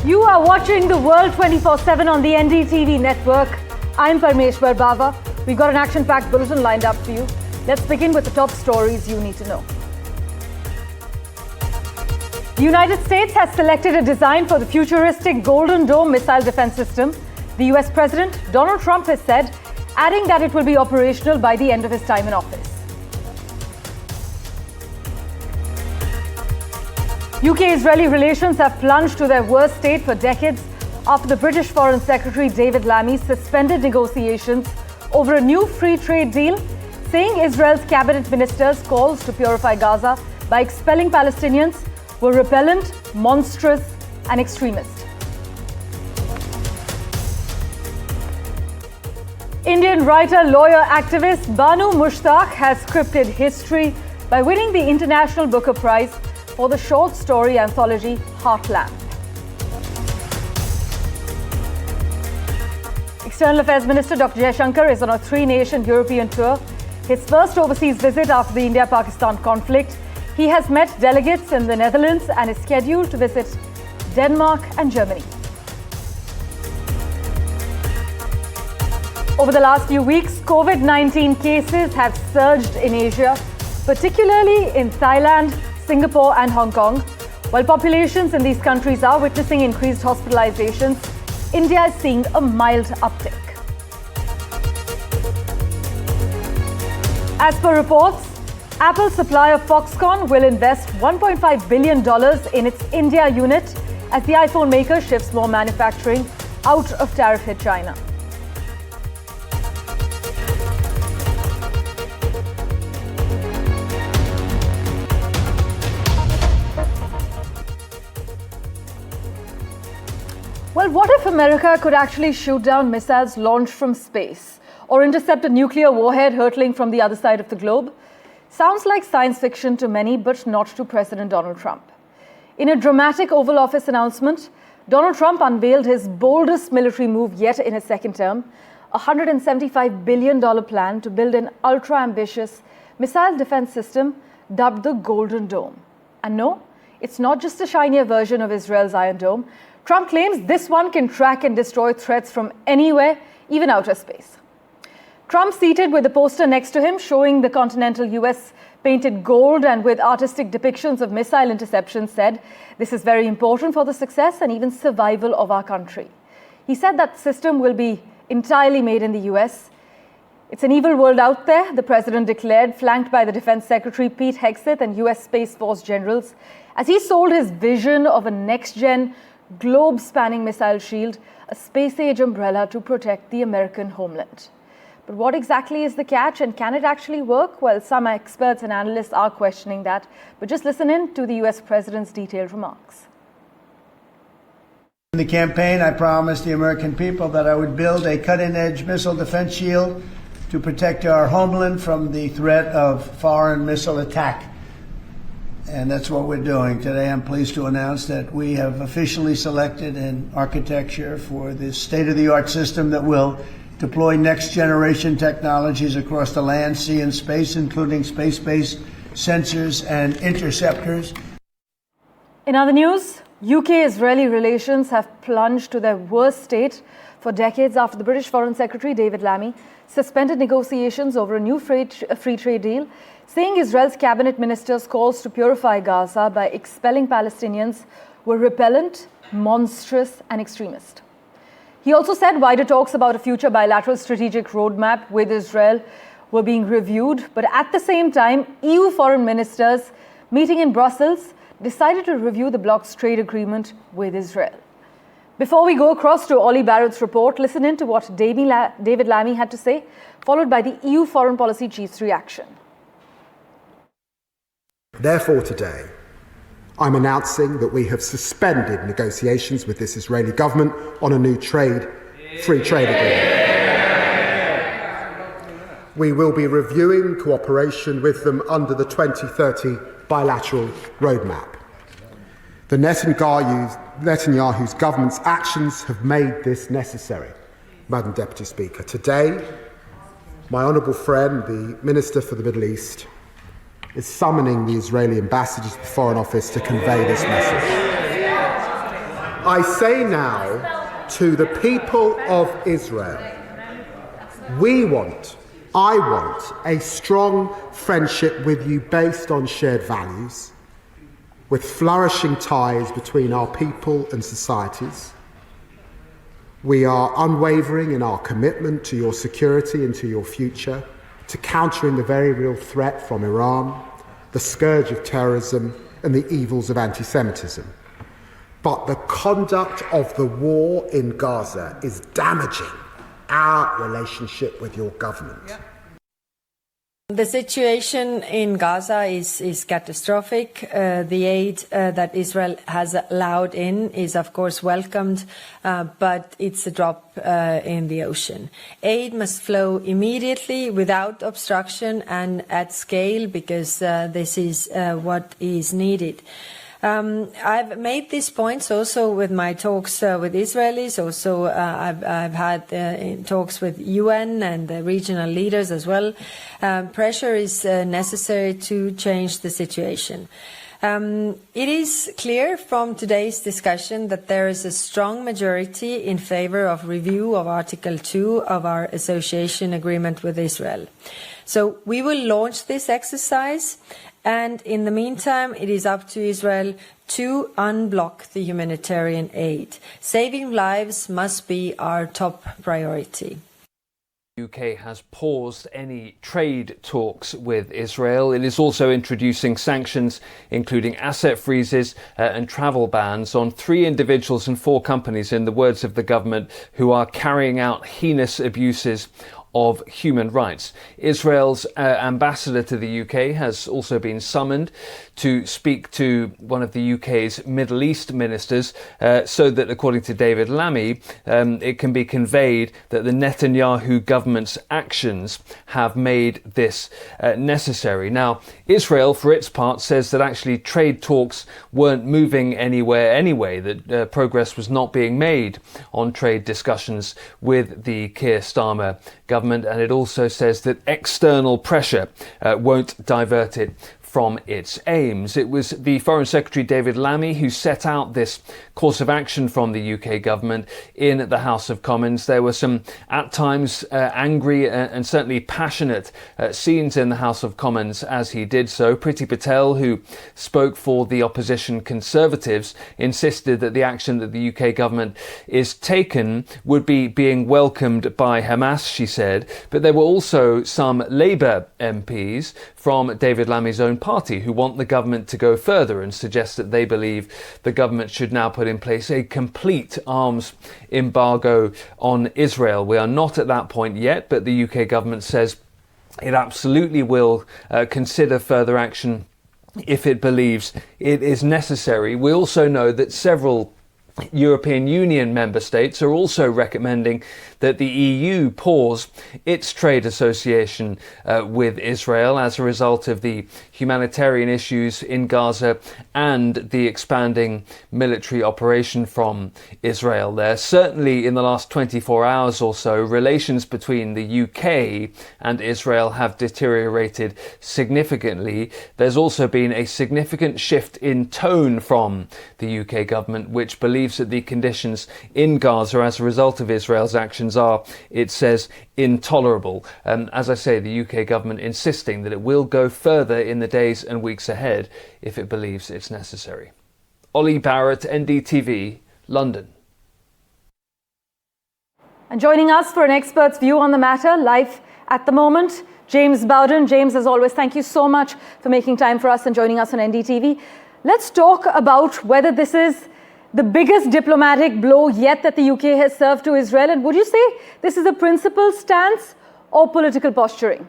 You are watching the world 24/7 on the NDTV network. I'm Parmeshwar Bawa. We've got an action-packed bulletin lined up for you. Let's begin with the top stories you need to know. The United States has selected a design for the futuristic Golden Dome missile defense system. The US President Donald Trump has said, adding that it will be operational by the end of his time in office. UK-Israeli relations have plunged to their worst state for decades after the British Foreign Secretary David Lammy suspended negotiations over a new free trade deal, saying Israel's cabinet minister's calls to purify Gaza by expelling Palestinians were repellent, monstrous, and extremist. Indian writer, lawyer, activist Banu Mushtaq has scripted history by winning the International Booker Prize for the short story anthology Heartland. External Affairs Minister Dr. Jaishankar is on a three-nation European tour. His first overseas visit after the India-Pakistan conflict. He has met delegates in the Netherlands and is scheduled to visit Denmark and Germany. Over the last few weeks, COVID-19 cases have surged in Asia, particularly in Thailand, Singapore and Hong Kong. While populations in these countries are witnessing increased hospitalizations, India is seeing a mild uptick. As per reports, Apple supplier Foxconn will invest $1.5 billion in its India unit as the iPhone maker shifts more manufacturing out of tariff-hit China. Well, what if America could actually shoot down missiles launched from space or intercept a nuclear warhead hurtling from the other side of the globe? Sounds like science fiction to many, but not to President Donald Trump. In a dramatic Oval Office announcement, Donald Trump unveiled his boldest military move yet in his second term, a $175 billion plan to build an ultra-ambitious missile defense system dubbed the Golden Dome. And no, it's not just a shinier version of Israel's Iron Dome. Trump claims this one can track and destroy threats from anywhere, even outer space. Trump, seated with a poster next to him showing the continental US painted gold and with artistic depictions of missile interception, said, "This is very important for the success and even survival of our country." He said that system will be entirely made in the US. It's an evil world out there, the president declared, flanked by the Defense Secretary Pete Hegseth and US Space Force generals, as he sold his vision of a next-gen globe-spanning missile shield, a space-age umbrella to protect the American homeland. But what exactly is the catch, and can it actually work? Well, some experts and analysts are questioning that, but just listen in to the US president's detailed remarks. In the campaign, I promised the American people that I would build a cutting-edge missile defense shield to protect our homeland from the threat of foreign missile attack. And that's what we're doing. Today, I'm pleased to announce that we have officially selected an architecture for this state-of-the-art system that will deploy next-generation technologies across the land, sea, and space, including space-based sensors and interceptors. In other news, UK-Israeli relations have plunged to their worst state for decades after the British Foreign Secretary David Lammy suspended negotiations over a new free trade deal, saying Israel's cabinet minister's calls to purify Gaza by expelling Palestinians were repellent, monstrous, and extremist. He also said wider talks about a future bilateral strategic roadmap with Israel were being reviewed, but at the same time, EU foreign ministers meeting in Brussels decided to review the bloc's trade agreement with Israel. Before we go across to Ollie Barrett's report, listen in to what David Lammy had to say, followed by the EU foreign policy chief's reaction. Therefore, today, I'm announcing that we have suspended negotiations with this Israeli government on a new free trade agreement. We will be reviewing cooperation with them under the 2030 bilateral roadmap. The Netanyahu's government's actions have made this necessary. Madam Deputy Speaker, today, my honourable friend, the Minister for the Middle East, is summoning the Israeli ambassador to the Foreign Office to convey this message. I say now to the people of Israel, I want a strong friendship with you based on shared values, with flourishing ties between our people and societies. We are unwavering in our commitment to your security and to your future, to countering the very real threat from Iran, the scourge of terrorism and the evils of anti-Semitism. But the conduct of the war in Gaza is damaging our relationship with your government. Yeah. The situation in Gaza is catastrophic. The aid that Israel has allowed in is, of course, welcomed, but it's a drop in the ocean. Aid must flow immediately, without obstruction and at scale, because this is what is needed. I've made these points also with my talks with Israelis. Also, I've had talks with UN and the regional leaders as well. Pressure is necessary to change the situation. It is clear from today's discussion that there is a strong majority in favor of review of Article 2 of our association agreement with Israel. So we will launch this exercise. And in the meantime, it is up to Israel to unblock the humanitarian aid. Saving lives must be our top priority. The UK has paused any trade talks with Israel. It is also introducing sanctions, including asset freezes and travel bans on 3 individuals and 4 companies, in the words of the government, who are carrying out heinous abuses of human rights. Israel's ambassador to the UK has also been summoned to speak to one of the UK's Middle East ministers, so that, according to David Lammy, it can be conveyed that the Netanyahu government's actions have made this necessary. Now, Israel, for its part, says that actually trade talks weren't moving anywhere anyway, that progress was not being made on trade discussions with the Keir Starmer government, and it also says that external pressure won't divert it from its aims. It was the Foreign Secretary David Lammy who set out this course of action from the UK government in the House of Commons. There were some, at times, angry and certainly passionate scenes in the House of Commons as he did so. Priti Patel, who spoke for the opposition Conservatives, insisted that the action that the UK government is taken would be being welcomed by Hamas, she said. But there were also some Labour MPs from David Lammy's own party who want the government to go further and suggest that they believe the government should now put in place a complete arms embargo on Israel. We are not at that point yet, but the UK government says it absolutely will consider further action if it believes it is necessary. We also know that several European Union member states are also recommending that the EU pause its trade association with Israel as a result of the humanitarian issues in Gaza and the expanding military operation from Israel there. Certainly in the last 24 hours or so, relations between the UK and Israel have deteriorated significantly. There's also been a significant shift in tone from the UK government, which believes that the conditions in Gaza as a result of Israel's actions are, it says, intolerable. As I say, the UK government insisting that it will go further in the days and weeks ahead if it believes it's necessary. Ollie Barrett, NDTV, London. And joining us for an expert's view on the matter, live at the moment, James Bowden. James, as always, thank you so much for making time for us and joining us on NDTV. Let's talk about whether this is the biggest diplomatic blow yet that the UK has served to Israel. And would you say this is a principled stance or political posturing?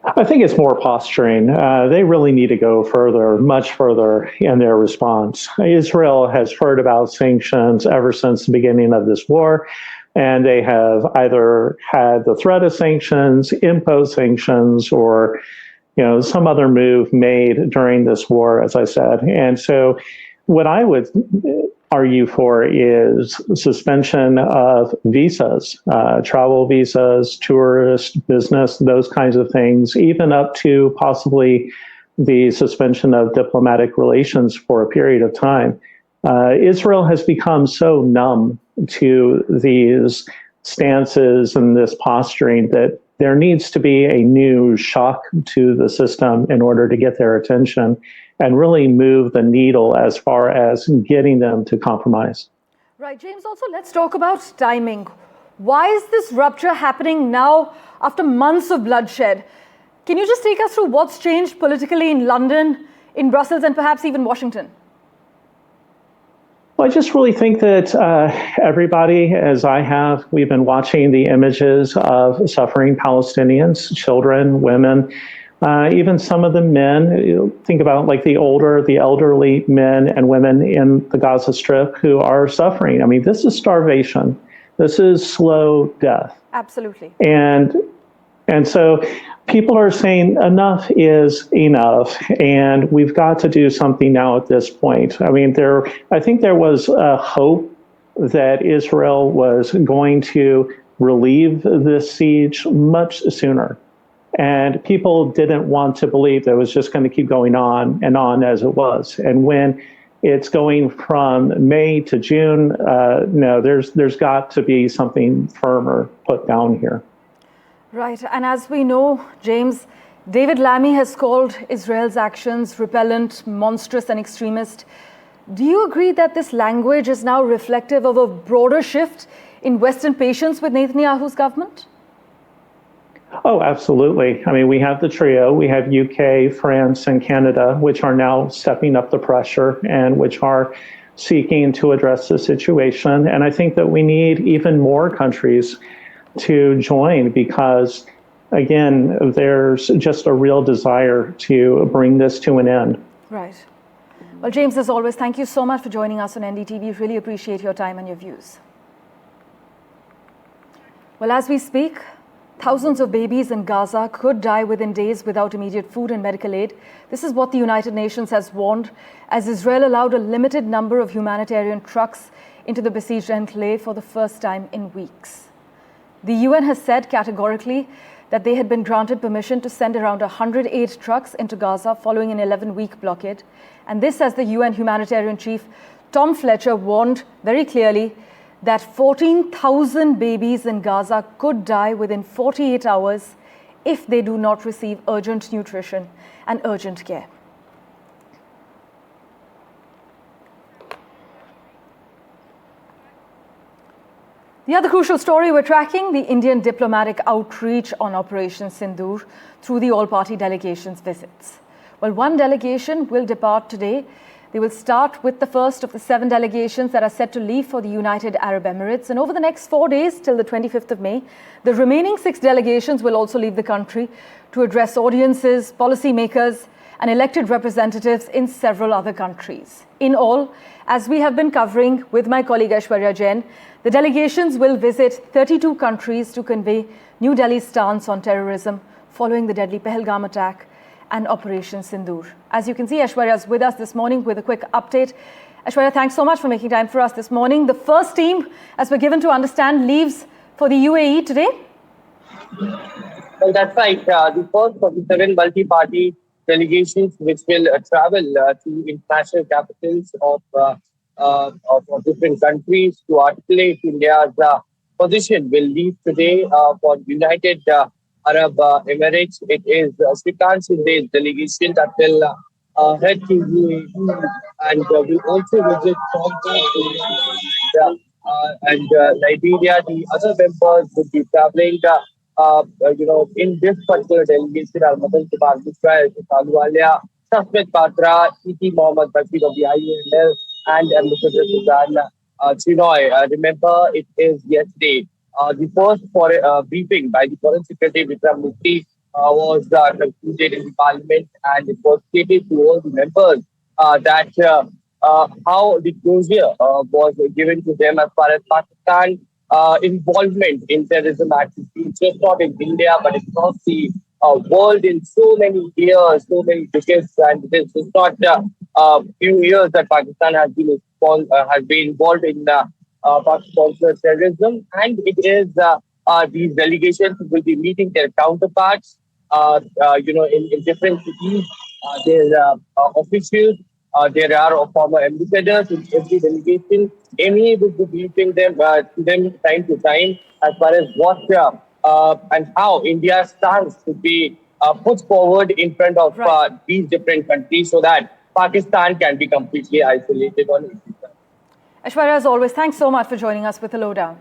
I think it's more posturing. They really need to go further, much further in their response. Israel has heard about sanctions ever since the beginning of this war, and they have either had the threat of sanctions, imposed sanctions, or some other move made during this war, as I said. And so what I would argue for is suspension of visas, travel visas, tourist, business, those kinds of things, even up to possibly the suspension of diplomatic relations for a period of time. Israel has become so numb to these stances and this posturing that there needs to be a new shock to the system in order to get their attention and really move the needle as far as getting them to compromise. Right, James, also let's talk about timing. Why is this rupture happening now after months of bloodshed? Can you just take us through what's changed politically in London, in Brussels, and perhaps even Washington? Well, I just really think that everybody, as I have, we've been watching the images of suffering Palestinians, children, women, even some of the men. Think about like the elderly men and women in the Gaza Strip who are suffering. I mean, this is starvation. This is slow death. Absolutely. And so people are saying enough is enough, and we've got to do something now at this point. I mean, I think there was a hope that Israel was going to relieve this siege much sooner. And people didn't want to believe that it was just going to keep going on and on as it was. And when it's going from May to June, no, there's got to be something firmer put down here. Right, and as we know, James, David Lammy has called Israel's actions repellent, monstrous and extremist. Do you agree that this language is now reflective of a broader shift in Western patience with Netanyahu's government? Oh, absolutely. I mean, we have the trio. We have UK, France, and Canada, which are now stepping up the pressure and which are seeking to address the situation. And I think that we need even more countries to join because, again, there's just a real desire to bring this to an end. Right. Well, James, as always, thank you so much for joining us on NDTV. Really appreciate your time and your views. Well, as we speak, thousands of babies in Gaza could die within days without immediate food and medical aid. This is what the United Nations has warned as Israel allowed a limited number of humanitarian trucks into the besieged enclave for the first time in weeks. The UN has said categorically that they had been granted permission to send around 108 trucks into Gaza following an 11-week blockade. And this, as the UN humanitarian chief Tom Fletcher warned very clearly, that 14,000 babies in Gaza could die within 48 hours if they do not receive urgent nutrition and urgent care. The other crucial story we're tracking, the Indian diplomatic outreach on Operation Sindoor through the all-party delegations' visits. Well, one delegation will depart today. They will start with the first of the 7 delegations that are set to leave for the United Arab Emirates. And over the next 4 days, till the 25th of May, the remaining 6 delegations will also leave the country to address audiences, policymakers, and elected representatives in several other countries. In all, as we have been covering with my colleague Aishwarya Jain, the delegations will visit 32 countries to convey New Delhi's stance on terrorism following the deadly Pahalgam attack and Operation Sindoor. As you can see, Aishwarya is with us this morning with a quick update. Aishwarya, thanks so much for making time for us this morning. The first team, as we're given to understand, leaves for the UAE today? Well, that's right. The first of the 7 multi-party delegations which will travel to international capitals of different countries to articulate India's position will leave today for United Arab Emirates. It is Srikant Sindh's delegation that will head to UAE and will also visit and Liberia. The other members will be traveling in this particular delegation are Madan Parmeshwar Bawa, Shashwat Patra, E.T. Mohammed Bashir of the IUNL, and Mr. Suzanne Chinoy. Remember, it is yesterday. The first briefing by the Foreign Secretary Vikram Mukti was concluded in the Parliament, and it was stated to all the members that how the closure was given to them as far as Pakistan involvement in terrorism activities, just not in India, but across the world in so many years, so many decades. And this is not a few years that Pakistan has been involved in Pakistan terrorism. And it is these delegations will be meeting their counterparts, in different cities. Their officials There are former ambassadors in every delegation. Amy will be briefing them to them time to time as far as what and how India's stance should be put forward in front of these different countries so that Pakistan can be completely isolated on its side. Aishwarya, as always, thanks so much for joining us with the lowdown.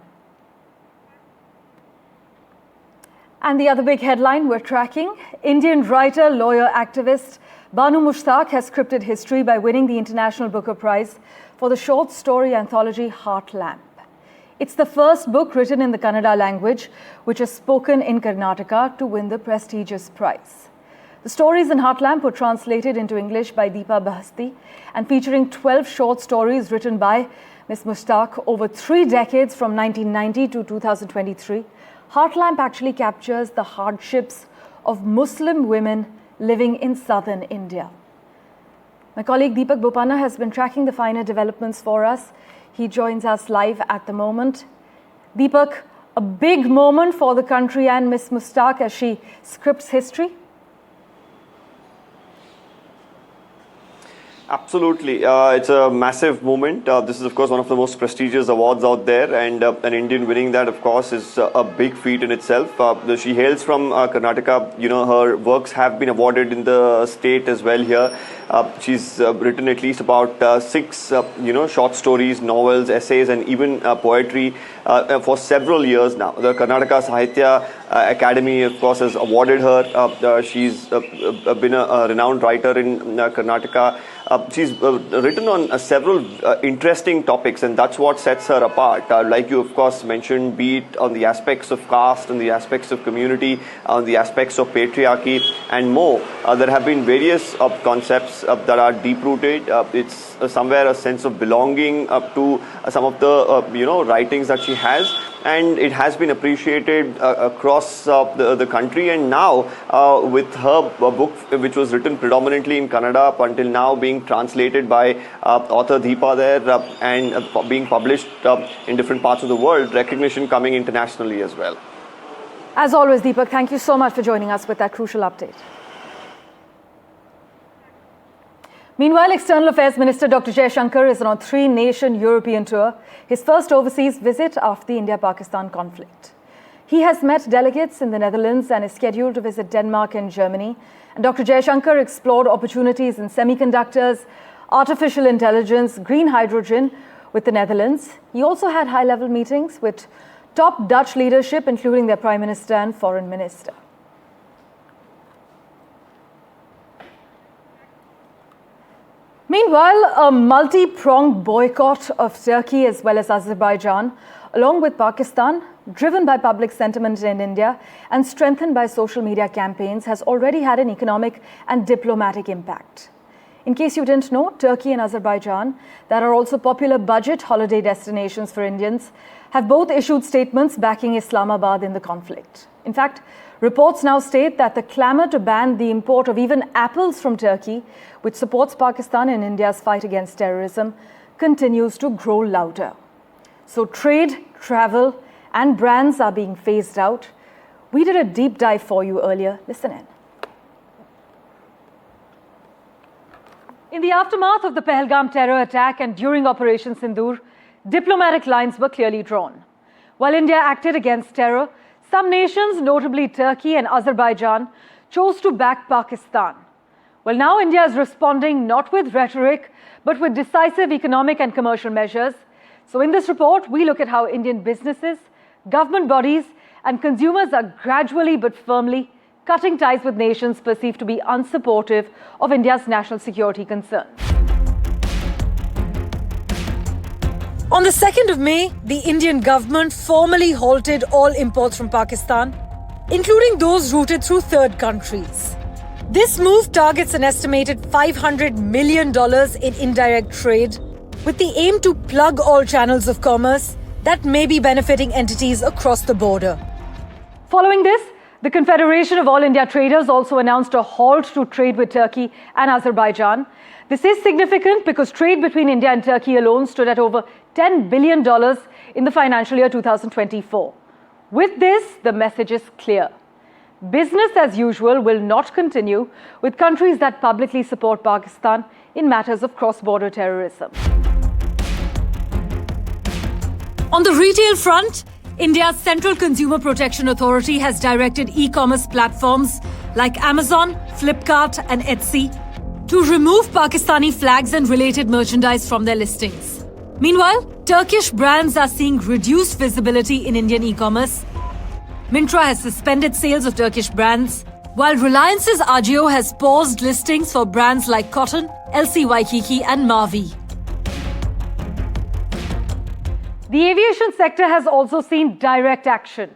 And the other big headline we're tracking, Indian writer, lawyer, activist Banu Mushtaq has scripted history by winning the International Booker Prize for the short story anthology Heart Lamp. It's the first book written in the Kannada language, which is spoken in Karnataka, to win the prestigious prize. The stories in Heart Lamp were translated into English by Deepa Bahasti and featuring 12 short stories written by Ms. Mushtaq over 3 decades from 1990 to 2023. Heart Lamp actually captures the hardships of Muslim women living in southern India. My colleague Deepak Bopanna has been tracking the finer developments for us. He joins us live at the moment. Deepak, a big moment for the country and Ms. Mushtaq as she scripts history. Absolutely. It's a massive moment. This is, of course, one of the most prestigious awards out there, and an Indian winning that, of course, is a big feat in itself. She hails from Karnataka. You know, her works have been awarded in the state as well here. She's written at least about 6, short stories, novels, essays, and even poetry for several years now. The Karnataka Sahitya Academy, of course, has awarded her. She's been a renowned writer in Karnataka. She's written on several interesting topics, and that's what sets her apart. Like you, of course, mentioned, be it on the aspects of caste, on the aspects of community, on the aspects of patriarchy, and more. There have been various concepts that are deep-rooted. It's somewhere a sense of belonging to some of the writings that she has. And it has been appreciated across the country. And now, with her book, which was written predominantly in Kannada up until now, being translated by author Deepa there and being published in different parts of the world, recognition coming internationally as well. As always, Deepak, thank you so much for joining us with that crucial update. Meanwhile, External Affairs Minister Dr. Jaishankar is on a 3-nation European tour, his first overseas visit after the India-Pakistan conflict. He has met delegates in the Netherlands and is scheduled to visit Denmark and Germany. And Dr. Jaishankar explored opportunities in semiconductors, artificial intelligence, green hydrogen with the Netherlands. He also had high-level meetings with top Dutch leadership, including their Prime Minister and Foreign Minister. Meanwhile, a multi-pronged boycott of Turkey as well as Azerbaijan, along with Pakistan, driven by public sentiment in India and strengthened by social media campaigns, has already had an economic and diplomatic impact. In case you didn't know, Turkey and Azerbaijan, that are also popular budget holiday destinations for Indians, have both issued statements backing Islamabad in the conflict. In fact, reports now state that the clamor to ban the import of even apples from Turkey, which supports Pakistan in India's fight against terrorism, continues to grow louder. So trade, travel, and brands are being phased out. We did a deep dive for you earlier. Listen in. In the aftermath of the Pahalgam terror attack and during Operation Sindoor, diplomatic lines were clearly drawn. While India acted against terror, some nations, notably Turkey and Azerbaijan, chose to back Pakistan. Well, now India is responding not with rhetoric, but with decisive economic and commercial measures. So in this report, we look at how Indian businesses, government bodies, and consumers are gradually but firmly cutting ties with nations perceived to be unsupportive of India's national security concerns. On the 2nd of May, the Indian government formally halted all imports from Pakistan, including those routed through third countries. This move targets an estimated $500 million in indirect trade, with the aim to plug all channels of commerce that may be benefiting entities across the border. Following this, the Confederation of All India Traders also announced a halt to trade with Turkey and Azerbaijan. This is significant because trade between India and Turkey alone stood at over $10 billion in the financial year 2024. With this, the message is clear. Business as usual will not continue with countries that publicly support Pakistan in matters of cross-border terrorism. On the retail front, India's Central Consumer Protection Authority has directed e-commerce platforms like Amazon, Flipkart and Etsy to remove Pakistani flags and related merchandise from their listings. Meanwhile, Turkish brands are seeing reduced visibility in Indian e-commerce. Myntra has suspended sales of Turkish brands, while Reliance's Ajio has paused listings for brands like Cotton, LC Waikiki and Mavi. The aviation sector has also seen direct action.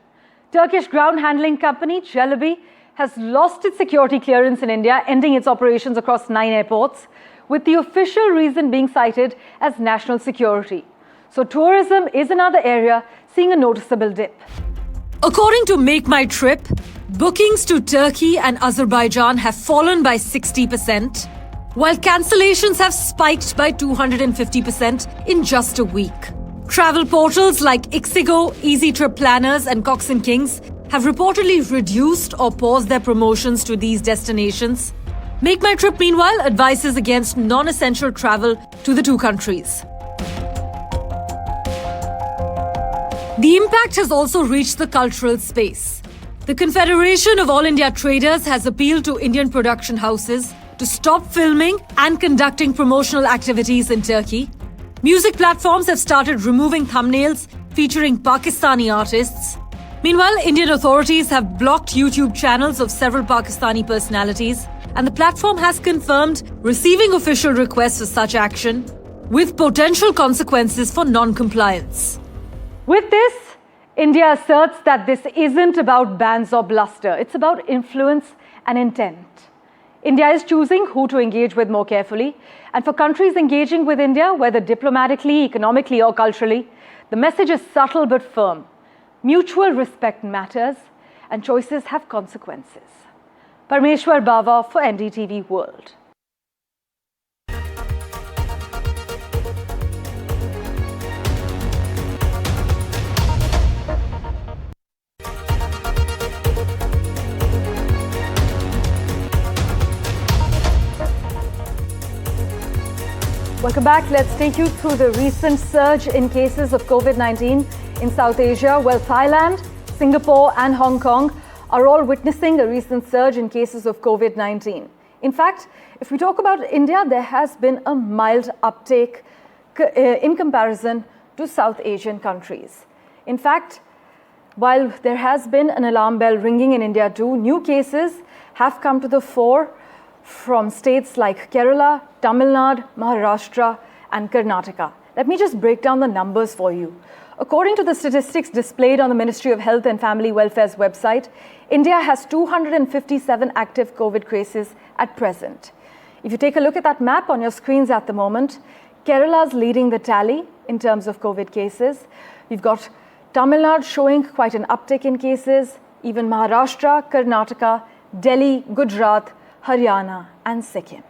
Turkish ground handling company Celebi has lost its security clearance in India, ending its operations across 9 airports, with the official reason being cited as national security. So tourism is another area seeing a noticeable dip. According to Make My Trip, bookings to Turkey and Azerbaijan have fallen by 60%, while cancellations have spiked by 250% in just a week. Travel portals like Ixigo, Easy Trip Planners and Cox & Kings have reportedly reduced or paused their promotions to these destinations. Make My Trip, meanwhile, advises against non-essential travel to the two countries. The impact has also reached the cultural space. The Confederation of All India Traders has appealed to Indian production houses to stop filming and conducting promotional activities in Turkey. Music platforms have started removing thumbnails featuring Pakistani artists. Meanwhile, Indian authorities have blocked YouTube channels of several Pakistani personalities, and the platform has confirmed receiving official requests for such action, with potential consequences for non-compliance. With this, India asserts that this isn't about bans or bluster. It's about influence and intent. India is choosing who to engage with more carefully. And for countries engaging with India, whether diplomatically, economically or culturally, the message is subtle but firm. Mutual respect matters and choices have consequences. Parmeshwar Bawa for NDTV World. Welcome back. Let's take you through the recent surge in cases of COVID-19 in South Asia. Well, Thailand, Singapore and Hong Kong are all witnessing a recent surge in cases of COVID-19. In fact, if we talk about India, there has been a mild uptake in comparison to South Asian countries. In fact, while there has been an alarm bell ringing in India too, new cases have come to the fore from states like Kerala, Tamil Nadu, Maharashtra and Karnataka. Let me just break down the numbers for you. According to the statistics displayed on the Ministry of Health and Family Welfare's website, India has 257 active COVID cases at present. If you take a look at that map on your screens at the moment, Kerala's leading the tally in terms of COVID cases. We've got Tamil Nadu showing quite an uptick in cases, even Maharashtra, Karnataka, Delhi, Gujarat, Haryana and Sikkim.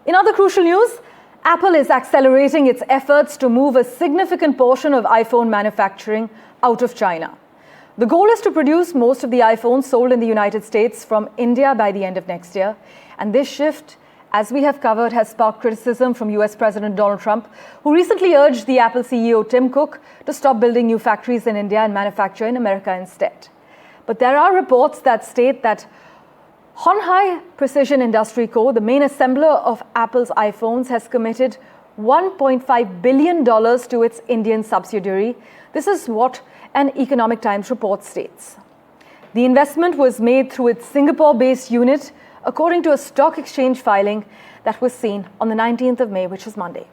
In other crucial news, Apple is accelerating its efforts to move a significant portion of iPhone manufacturing out of China. The goal is to produce most of the iPhones sold in the United States from India by the end of next year. And this shift, as we have covered, has sparked criticism from US President Donald Trump, who recently urged the Apple CEO Tim Cook to stop building new factories in India and manufacture in America instead. But there are reports that state that Honhai Precision Industry Co., the main assembler of Apple's iPhones, has committed $1.5 billion to its Indian subsidiary. This is what an Economic Times report states. The investment was made through its Singapore-based unit, according to a stock exchange filing that was seen on the 19th of May, which is Monday.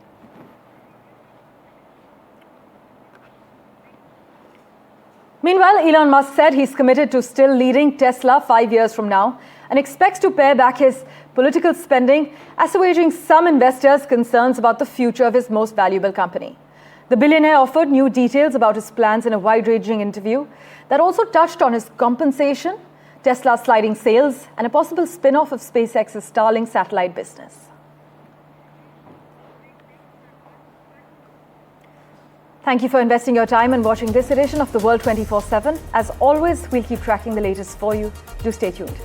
Meanwhile, Elon Musk said he's committed to still leading Tesla 5 years from now and expects to pare back his political spending, assuaging some investors' concerns about the future of his most valuable company. The billionaire offered new details about his plans in a wide-ranging interview that also touched on his compensation, Tesla's sliding sales, and a possible spin-off of SpaceX's Starlink satellite business. Thank you for investing your time and watching this edition of The World 24/7. As always, we'll keep tracking the latest for you. Do stay tuned.